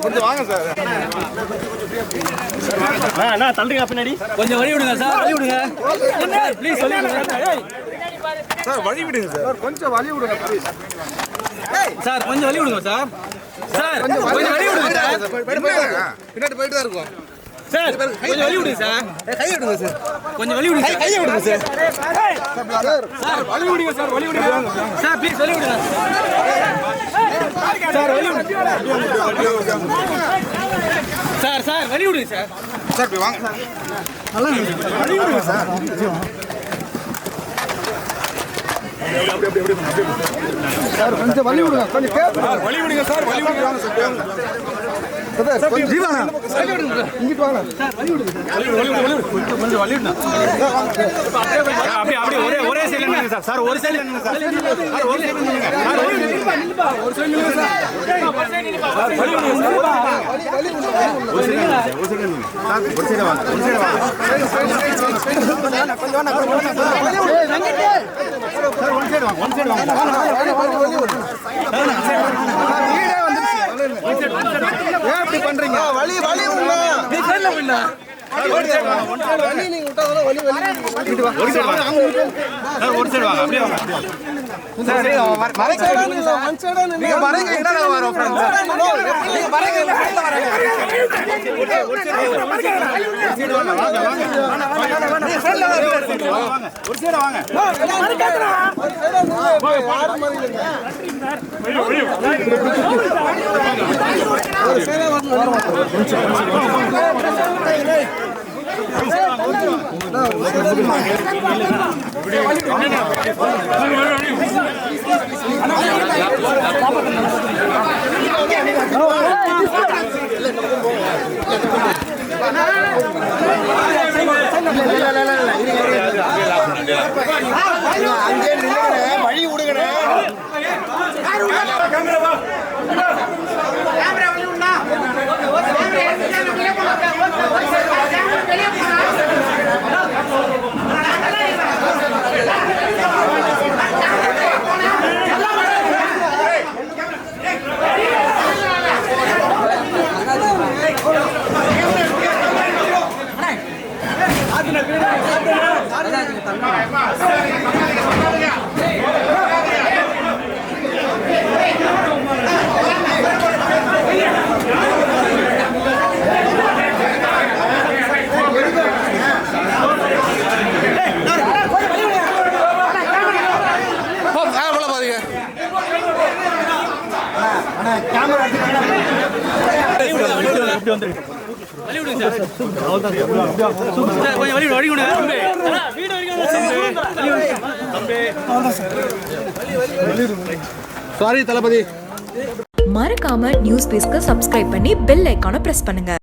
கொஞ்சம் வாங்க சார். தள்ளுங்க பின்னாடி கொஞ்சம் வழி விடுங்க சார். வழி விடுங்க ப்ளீஸ். வழி விடுங்க சார். வழி விடுங்க சார். கொஞ்சம் வழி விடுங்க ப்ளீஸ் சார். கொஞ்சம் வழி விடுங்க சார். சார் கொஞ்சம் வழி விடுங்க சார். பின்னாடி போயிட்டு தான் இருக்கும் சார். கொஞ்சம் வழி விடுங்க சார். கையை விடுங்க சார். கொஞ்சம் வழி விடுங்க. கையை விடுங்க சார். சார் வழி விடுங்க சார். வழி விடுங்க சார். ப்ளீஸ் வழி விடுங்க சார். வழி விடுங்க சார். சார் வழி விடுங்க சார். சார் போய் வாங்க. நல்லா வழி விடுங்க சார். சார் கொஞ்சம் வழி விடுங்க. கொஞ்சம் கேட்க வழி விடுங்க சார். வழி விடுங்க வாங்க சார். ஜீவானா இங்கிட்டு வாங்க சார். வழி விடுங்க. கொஞ்சம் வழி விடுங்க. அப்படியே ஒரே சைடுல நில்லுங்க சார். சார் ஒரு சைடுல நில்லுங்க சார். சார் ஒரு சைடுல நில்லுங்க. சார் ஒரு சைடுல நில்லுங்க சார். சார் வழி விடுங்க சார். வழி விடுங்க. ஒரு சைடுல நில்லுங்க. சார் ஒரு சைடுல வாங்க. ஒரு சைடுல வாங்க. கொஞ்சம் வாங்க. சார் ஒன் சைடு வாங்க. ஒன் சைடு வாங்க. ஏன் இப்படி பண்றீங்க? வலி வலி உள்ள நீ சைடுல விடுங்க. ஒரு சைடு வாங்க. வலி நீங்க விட்டாதான வலி வலி. ஒரு சைடு வாங்க. சார் ஒரு சைடு வாங்க. அப்படியே வாங்க. சார் மறைங்க. ஒன் சைடு நீங்க மறைங்க. என்னடா வரோம் फ्रेंड्स. நீங்க மறைங்க. இல்ல சைடுல வராங்க. ஒரு சைடு வாங்க. வாங்க வாங்க. நீ சைடுல வாங்க. ஒரு சைடு வாங்க. மறைக்காதடா. ஒரு சைடுல வாங்க. யாரும் மறைங்க. ஒரு சைடுல வாங்க. வழி விடுங்க. சாரி தளபதி. மறக்காம நியூஸ் பேஸ்க்கு சப்ஸ்கிரைப் பண்ணி பெல் ஐகானை பிரஸ் பண்ணுங்க.